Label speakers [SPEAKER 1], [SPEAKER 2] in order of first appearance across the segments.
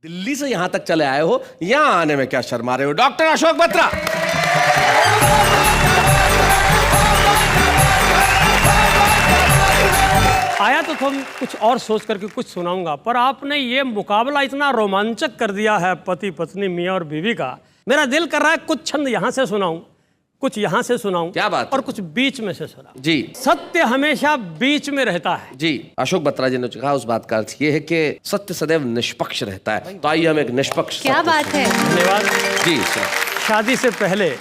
[SPEAKER 1] दिल्ली से यहां तक चले आए हो, यहां आने में क्या शर्मा रहे हो? डॉक्टर अशोक बत्रा।
[SPEAKER 2] आया तो तुम कुछ और सोच करके कुछ सुनाऊंगा, पर आपने ये मुकाबला इतना रोमांचक कर दिया है पति पत्नी मियाँ और बीवी का, मेरा दिल कर रहा है कुछ छंद यहाँ से सुनाऊं, कुछ यहाँ से सुनाऊं,
[SPEAKER 1] क्या बात
[SPEAKER 2] और कुछ बीच में से सुनाऊं।
[SPEAKER 1] जी,
[SPEAKER 2] सत्य हमेशा बीच में रहता है।
[SPEAKER 1] जी, अशोक बत्रा जी ने कहा, उस बात का अर्थ ये है कि सत्य सदैव निष्पक्ष रहता है। तो आइए हम एक निष्पक्ष
[SPEAKER 3] क्या बात है।
[SPEAKER 2] धन्यवाद
[SPEAKER 1] जी।
[SPEAKER 2] शादी से पहले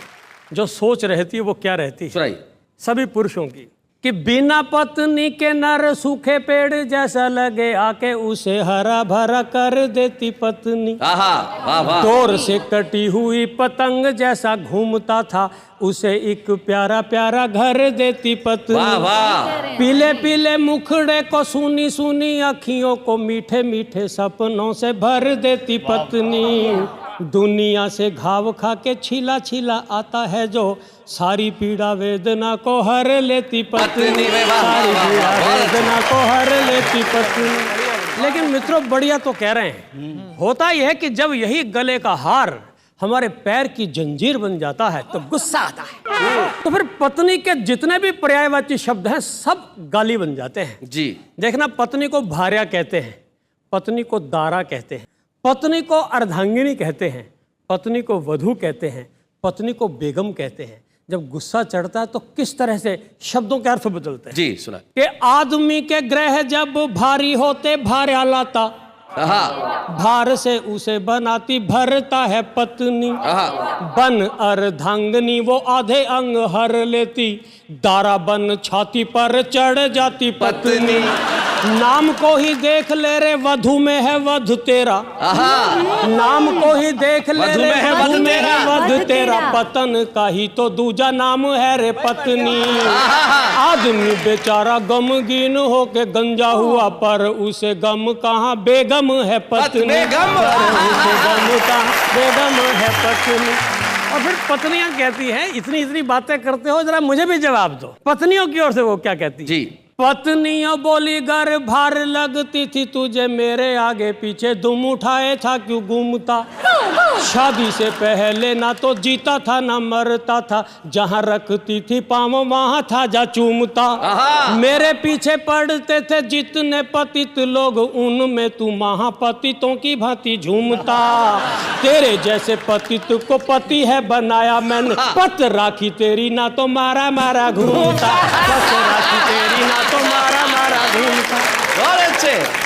[SPEAKER 2] जो सोच रहती है वो क्या रहती है
[SPEAKER 1] सुनाइए।
[SPEAKER 2] सभी पुरुषों की, कि बिना पत्नी के नर सूखे पेड़ जैसा लगे आके उसे हरा भरा कर देती पत्नी।
[SPEAKER 1] वाह वाह।
[SPEAKER 2] डोर से कटी हुई पतंग जैसा घूमता था उसे एक प्यारा प्यारा घर देती पत्नी।
[SPEAKER 1] वाह वाह।
[SPEAKER 2] पीले पीले मुखड़े को सुनी सुनी अखियों को मीठे मीठे सपनों से भर देती पत्नी। दुनिया से घाव खा के छिला छिला आता है जो सारी पीड़ा वेदना को हर लेती पत्नी। सारी पीड़ा वेदना को हर लेती पत्नी। लेकिन मित्रों बढ़िया तो कह रहे हैं, होता यह है कि जब यही गले का हार हमारे पैर की जंजीर बन जाता है तो गुस्सा आता है, तो फिर पत्नी के जितने भी पर्यायवाची शब्द हैं सब गाली बन जाते हैं।
[SPEAKER 1] जी,
[SPEAKER 2] देखना, पत्नी को भार्या कहते हैं, पत्नी को दारा कहते हैं, पत्नी को अर्धांगिनी कहते हैं, पत्नी को वधू कहते हैं, पत्नी को बेगम कहते हैं। जब गुस्सा चढ़ता है तो किस तरह से शब्दों के अर्थ बदलते हैं।
[SPEAKER 1] जी सुना।
[SPEAKER 2] कि आदमी के ग्रह जब भारी होते भार्या लाता, भार से उसे बनाती भरता है पत्नी। बन अर्धांगनी वो आधे अंग हर लेती, दारा बन छाती पर चढ़ जाती पत्नी। नाम को ही देख ले रे वधू में है वध तेरा, नाम को ही देख ले रे वधू में है वध तेरा, पतन का ही तो दूजा नाम है रे पत्नी। आदमी बेचारा गमगीन होके गंजा हुआ, पर उसे गम कहाँ बेगम है पत्नी। बेगम है पत्नी। और फिर पत्नियां कहती हैं, इतनी इतनी बातें करते हो, जरा मुझे भी जवाब दो। पत्नियों की ओर से वो क्या कहती
[SPEAKER 1] जी।
[SPEAKER 2] पत्नियों बोली घर भार लगती थी तुझे, मेरे आगे पीछे दुम उठाए था क्यों घूमता। शादी से पहले ना तो जीता था ना मरता था, जहाँ रखती थी पाँव वहाँ था जा चूमता। मेरे पीछे पड़ते थे जितने पतित लोग, उनमें तू महापतितों की भांति झूमता। तेरे जैसे पतित को पति है बनाया मैंने, पत राखी तेरी ना तो मारा मारा घूमता, पत राखी तेरी ना तो मारा मारा घूमता।
[SPEAKER 1] बहुत अच्छे।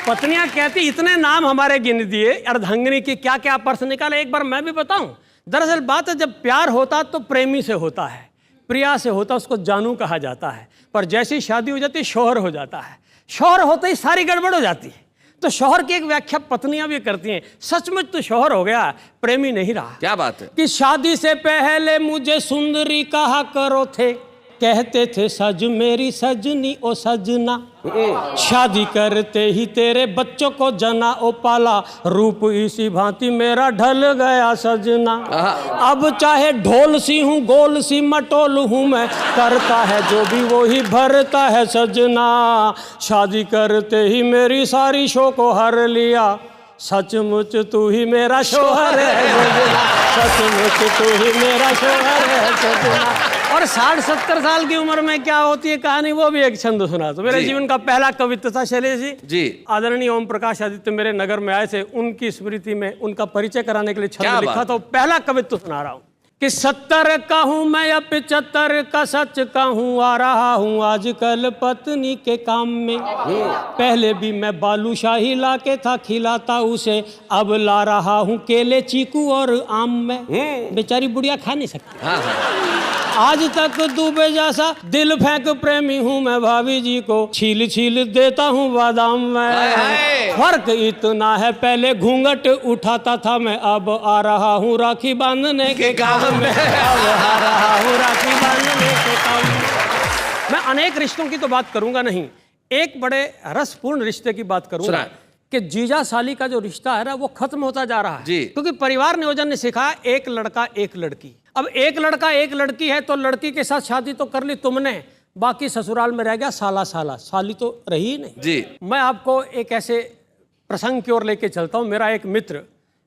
[SPEAKER 2] पत्नियां कहती, इतने नाम हमारे गिन दिए, अर्धांगिनी की क्या क्या पर्स निकाले, एक बार मैं भी बताऊं। दरअसल बात है, जब प्यार होता तो प्रेमी से होता है, प्रिया से होता उसको जानू कहा जाता है, पर जैसी शादी हो जाती शौहर हो जाता है। शौहर होते ही सारी गड़बड़ हो जाती है। तो शौहर की एक व्याख्या पत्नियां भी करती हैं, सचमुच तो शौहर हो गया, प्रेमी नहीं रहा।
[SPEAKER 1] क्या बात है।
[SPEAKER 2] कि शादी से पहले मुझे सुंदरी कहा करो थे, कहते थे सज मेरी सजनी ओ सजना। शादी करते ही तेरे बच्चों को जना ओ पाला, रूप इसी भांति मेरा ढल गया सजना। अब चाहे ढोल सी हूँ गोल सी मटोल हूँ मैं, करता है जो भी वो ही भरता है सजना। शादी करते ही मेरी सारी शो को हर लिया, सचमुच तू ही मेरा शोहर है सजना, सचमुच तू ही मेरा शोहर है सजना। और 60-70 साल की उम्र में क्या होती है कहानी, वो भी एक छंद सुना। तो मेरे जीवन का पहला कवित्व था शैलेश जी। आदरणीय ओम प्रकाश आदित्य मेरे नगर में आए थे, उनकी स्मृति में उनका परिचय कराने के लिए छंद लिखा था। पहला कवित्व सुना रहा हूँ कि 70 का हूँ मैं या 75 का सच का हूँ, आ रहा हूँ आजकल पत्नी के काम में। पहले भी मैं बालूशाही ला के था खिलाता उसे, अब ला रहा हूँ केले चीकू और आम में। बेचारी बुढ़िया खा नहीं सकती। आज तक डूबे जैसा दिल फेंक प्रेमी हूँ मैं, भाभी जी को छील छील देता हूँ बादाम में। फर्क इतना है, पहले घूंघट उठाता था मैं, अब आ रहा हूँ राखी बांधने के काम में। अब आ रहा हूँ राखी बांधने के काम में। मैं अनेक रिश्तों की तो बात करूंगा नहीं, एक बड़े रसपूर्ण रिश्ते की बात करूंगा कि जीजा साली का जो रिश्ता है ना वो खत्म होता जा रहा है। क्योंकि परिवार नियोजन ने सिखाया एक लड़का एक लड़की। अब एक लड़का एक लड़की है तो लड़की के साथ शादी तो कर ली तुमने, बाकी ससुराल में रह गया साला साला, साली तो रही ही नहीं। मैं आपको एक ऐसे प्रसंग की ओर लेके चलता हूँ। मेरा एक मित्र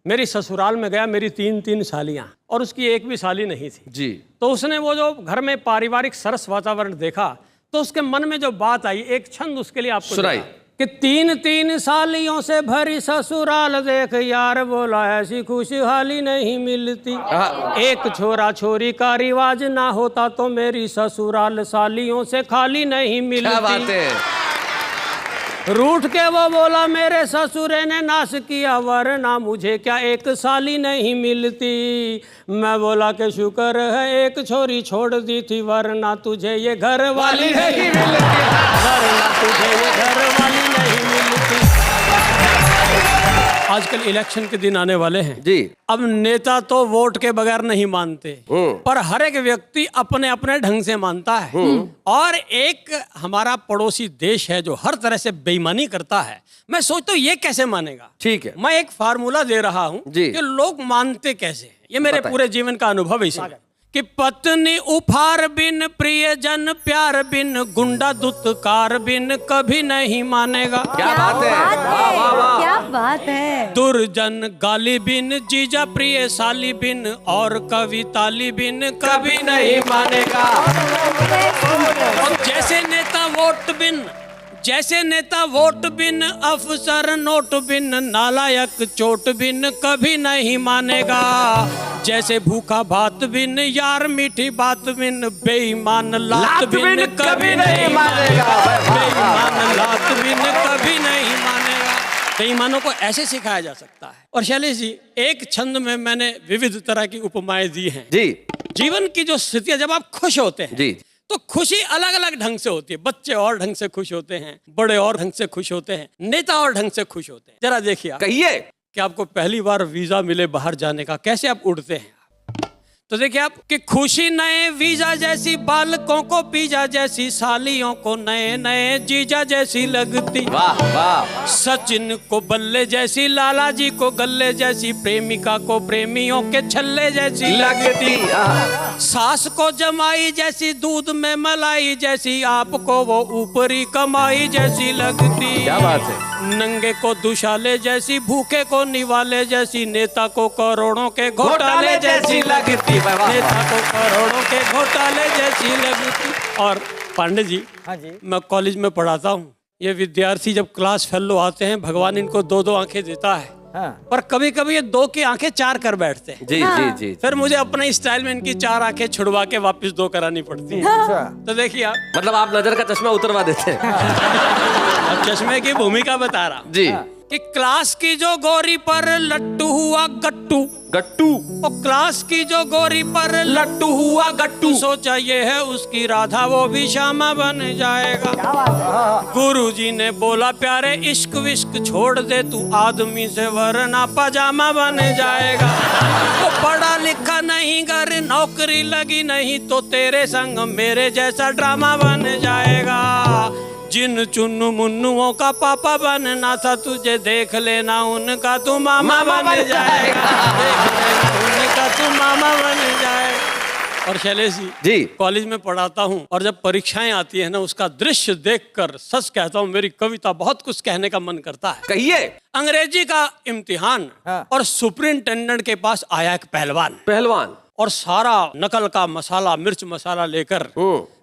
[SPEAKER 2] मेरी ससुराल में गया, मेरी 3 सालियाँ, और उसकी एक भी साली नहीं थी
[SPEAKER 1] जी।
[SPEAKER 2] तो उसने वो जो घर में पारिवारिक सरस वातावरण देखा तो उसके मन में जो बात आई, एक छंद उसके लिए आपको
[SPEAKER 1] सुनाई
[SPEAKER 2] कि 3 सालियों से भरी ससुराल देख यार, बोला ऐसी खुशहाली नहीं मिलती। एक छोरा छोरी का रिवाज ना होता तो मेरी ससुराल सालियों से खाली नहीं मिलती।
[SPEAKER 1] क्या बात है।
[SPEAKER 2] रूठ के वो बोला मेरे ससुरे ने नाश किया, वरना मुझे क्या एक साली नहीं मिलती। मैं बोला कि शुक्र है एक छोरी छोड़ दी थी, वरना तुझे ये घर वाली नहीं मिलती, वरना तुझे ये घर वाली नहीं मिलती। आजकल इलेक्शन के दिन आने वाले हैं
[SPEAKER 1] जी।
[SPEAKER 2] अब नेता तो वोट के बगैर नहीं मानते, पर हर एक व्यक्ति अपने अपने ढंग से मानता है। और एक हमारा पड़ोसी देश है जो हर तरह से बेईमानी करता है। मैं सोचता हूँ ये कैसे मानेगा।
[SPEAKER 1] ठीक है,
[SPEAKER 2] मैं एक फार्मूला दे रहा हूँ कि लोग मानते कैसे हैं। ये मेरे पूरे जीवन का अनुभव है कि पत्नी उपहार बिन, प्रियजन प्यार बिन, गुंडा दुत्कार बिन कभी नहीं मानेगा।
[SPEAKER 1] क्या बात है, वाह वाह वाह,
[SPEAKER 3] क्या बात है।
[SPEAKER 2] दुर्जन गाली बिन, जीजा प्रिय साली बिन, और कवि ताली बिन कभी नहीं मानेगा। और जैसे नेता वोट बिन, जैसे नेता वोट बिन, अफसर नोट बिन, नालायक चोट बिन कभी नहीं मानेगा। जैसे भूखा भात बिन, यार मीठी बात बिन, बेईमान लात बिन कभी नहीं मानेगा। बेईमान लात बिन कभी नहीं मानेगा। बेईमानों को ऐसे सिखाया जा सकता है। और शैलेश जी, एक छंद में मैंने विविध तरह की उपमाएं दी हैं
[SPEAKER 1] जी।
[SPEAKER 2] जीवन की जो स्थितियां, जब आप खुश होते हैं
[SPEAKER 1] जी,
[SPEAKER 2] तो खुशी अलग अलग ढंग से होती है। बच्चे और ढंग से खुश होते हैं, बड़े और ढंग से खुश होते हैं, नेता और ढंग से खुश होते हैं। जरा देखिए
[SPEAKER 1] कहिए
[SPEAKER 2] कि आपको पहली बार वीजा मिले बाहर जाने का, कैसे आप उड़ते हैं। तो देखिए आप कि खुशी नए वीजा जैसी, बालकों को पिज्जा जैसी, सालियों को नए नए जीजा जैसी लगती।
[SPEAKER 1] वाह वाह।
[SPEAKER 2] सचिन को बल्ले जैसी, लाला जी को गल्ले जैसी, प्रेमिका को प्रेमियों के छल्ले जैसी लगती। सास को जमाई जैसी, दूध में मलाई जैसी, आपको वो ऊपरी कमाई जैसी लगती।
[SPEAKER 1] क्या बात है।
[SPEAKER 2] नंगे को दुशाले जैसी, भूखे को निवाले जैसी, नेता को करोड़ों के घोटाले जैसी लगती। नेता को करोड़ों के घोटाले जैसी लगती। और पांडे जी,
[SPEAKER 3] हाँ जी,
[SPEAKER 2] मैं कॉलेज में पढ़ाता हूँ। ये विद्यार्थी जब क्लास फेलो आते हैं, भगवान इनको 2-2 आंखें देता है।
[SPEAKER 3] हाँ।
[SPEAKER 2] पर कभी कभी ये 2 की आंखें 4 कर बैठते हैं।
[SPEAKER 1] जी जी जी।
[SPEAKER 2] फिर मुझे अपने स्टाइल में इनकी 4 आंखें छुड़वा के वापस 2 करानी पड़ती है।
[SPEAKER 3] अच्छा।
[SPEAKER 2] तो देखिए आप,
[SPEAKER 1] मतलब आप नजर का चश्मा उतरवा देते हैं।
[SPEAKER 2] अब चश्मे की भूमिका बता रहा हूं
[SPEAKER 1] जी।
[SPEAKER 2] कि क्लास की जो गोरी पर लट्टू हुआ गट्टू,
[SPEAKER 1] गट्टू।
[SPEAKER 2] और क्लास की जो गोरी पर लट्टू हुआ गट्टू, सोचा ये है उसकी राधा, वो भी श्यामा बन जाएगा। गुरुजी ने बोला प्यारे इश्क विश्क छोड़ दे तू, आदमी से वरना पजामा बन जाएगा। तो पढ़ा लिखा नहीं, घर नौकरी लगी नहीं, तो तेरे संग मेरे जैसा ड्रामा बन जाएगा। जिन चुन्नू मुन्नुओं का पापा बनना था, तुझे देख लेना उनका तू मामा बन जाएगा। देख लेना उनका तू मामा बन जाएगा। और शैलेश
[SPEAKER 1] जी,
[SPEAKER 2] कॉलेज में पढ़ाता हूँ, और जब परीक्षाएं आती है ना, उसका दृश्य देखकर सच कहता हूँ मेरी कविता बहुत कुछ कहने का मन करता है।
[SPEAKER 1] कहिए।
[SPEAKER 2] अंग्रेजी का इम्तिहान,
[SPEAKER 3] हाँ।
[SPEAKER 2] और सुपरिंटेंडेंट के पास आया एक पहलवान,
[SPEAKER 1] पहलवान।
[SPEAKER 2] और सारा नकल का मसाला, मिर्च मसाला लेकर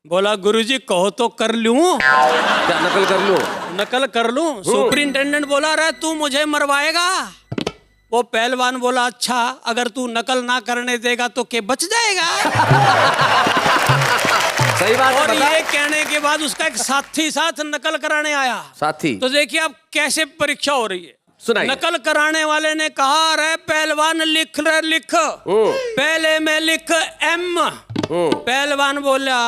[SPEAKER 2] बोला गुरुजी कहो तो कर लूं।
[SPEAKER 1] क्या नकल कर लूं?
[SPEAKER 2] नकल कर लूं। सुपरिंटेंडेंट बोला रहा तू मुझे मरवाएगा। वो पहलवान बोला अच्छा, अगर तू नकल ना करने देगा तो के बच जाएगा।
[SPEAKER 1] सही बात है।
[SPEAKER 2] और ये कहने के बाद उसका एक साथी साथ नकल कराने आया।
[SPEAKER 1] साथी।
[SPEAKER 2] तो देखिए अब कैसे परीक्षा हो रही है।
[SPEAKER 1] सुनाइए।
[SPEAKER 2] नकल कराने वाले ने कहा रे पहलवान लिख रे लिख, पहले में लिख एम। पहलवान बोला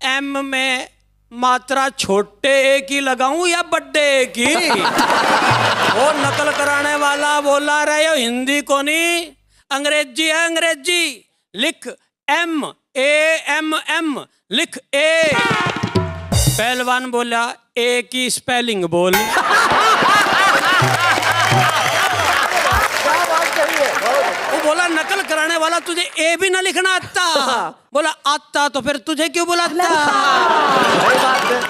[SPEAKER 2] एम में मात्रा छोटे ए की लगाऊं या बड्डे ए की। वो नकल कराने वाला बोला रहे हो हिंदी को नहीं, अंग्रेजी है अंग्रेजी, लिख एम ए एम एम, लिख ए। पहलवान बोला ए की स्पेलिंग बोल। वो बोला नकल कराने वाला तुझे ए भी ना लिखना आता। बोला आता तो फिर तुझे क्यों बुलाता।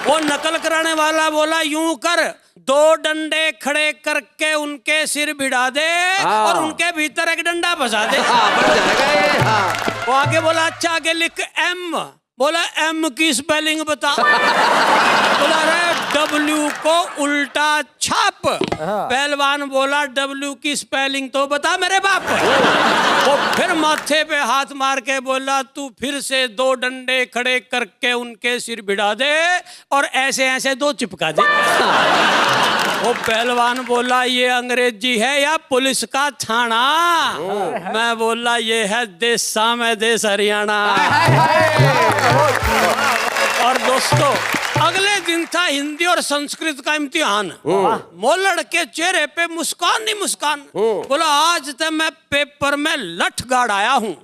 [SPEAKER 2] वो नकल कराने वाला बोला यूं कर, दो डंडे खड़े करके उनके सिर भिड़ा दे और उनके भीतर एक डंडा फंसा दे।
[SPEAKER 1] बन जाएगा ये।
[SPEAKER 2] वो आगे बोला अच्छा आगे लिख एम। बोला एम की स्पेलिंग बता। बोला रे डब्ल्यू को उल्टा छाप। पहलवान बोला डब्ल्यू की स्पेलिंग तो बता मेरे बाप। वो फिर माथे पे हाथ मार के बोला तू फिर से दो डंडे खड़े करके उनके सिर भिड़ा दे और ऐसे ऐसे दो चिपका दे। वो पहलवान बोला ये अंग्रेजी है या पुलिस का थाना? मैं बोला ये है देसा में देश हरियाणा। और दोस्तों अगले दिन था हिंदी और संस्कृत का इम्तिहान। मोलड़ के चेहरे पे मुस्कान ही मुस्कान। बोला आज तक मैं पेपर में लठ गाड़ आया हूँ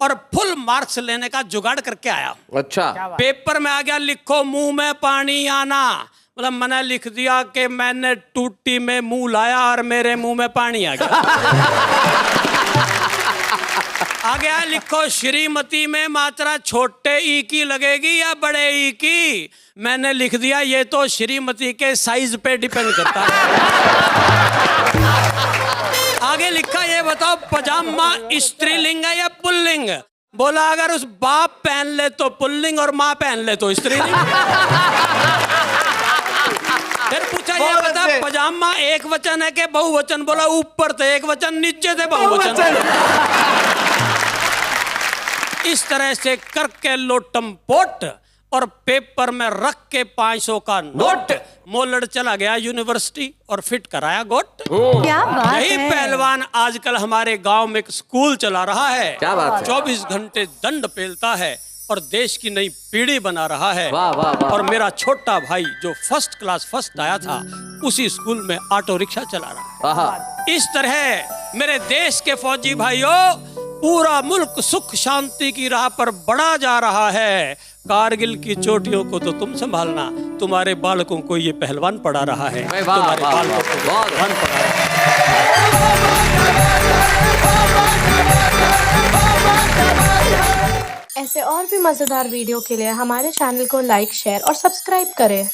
[SPEAKER 2] और फुल मार्क्स लेने का जुगाड़ करके आया हूँ।
[SPEAKER 1] अच्छा।
[SPEAKER 2] पेपर में आ गया लिखो मुंह में पानी आना। मतलब मैंने लिख दिया कि मैंने टूटी में मुंह लाया और मेरे मुंह में पानी आ गया। आ गया लिखो श्रीमती में मात्रा छोटे ई की लगेगी या बड़े ई की? मैंने लिख दिया ये तो श्रीमती के साइज पे डिपेंड करता है। आगे लिखा ये बताओ पजामा स्त्रीलिंग है या पुल्लिंग? बोला अगर उस बाप पहन ले तो पुल्लिंग और माँ पहन ले तो स्त्रीलिंग। फिर पूछा ये बता पजामा एक वचन है कि बहुवचन? बोला ऊपर थे एक वचन नीचे थे बहुवचन। इस तरह से करके लोटम पोट और पेपर में रख के 500 का नोट मोलड़ चला गया यूनिवर्सिटी और फिट कराया गोट।
[SPEAKER 3] क्या बात
[SPEAKER 2] यही
[SPEAKER 3] है।
[SPEAKER 2] पहलवान आजकल हमारे गांव में एक स्कूल चला रहा है।
[SPEAKER 1] क्या बात है।
[SPEAKER 2] 24 घंटे दंड पेलता है और देश की नई पीढ़ी बना रहा है।
[SPEAKER 1] वाह वाह वाह।
[SPEAKER 2] और मेरा छोटा भाई जो फर्स्ट क्लास फर्स्ट आया था उसी स्कूल में ऑटो रिक्शा चला रहा है। इस तरह मेरे देश के फौजी भाइयों पूरा मुल्क सुख शांति की राह पर बढ़ा जा रहा है। कारगिल की चोटियों को तो तुम संभालना, तुम्हारे बालकों को ये पहलवान पढ़ा रहा है। तुम्हारे बालकों को पहलवान पढ़ा रहा है।
[SPEAKER 3] ऐसे और भी मजेदार वीडियो के लिए हमारे चैनल को लाइक, शेयर और सब्सक्राइब करें।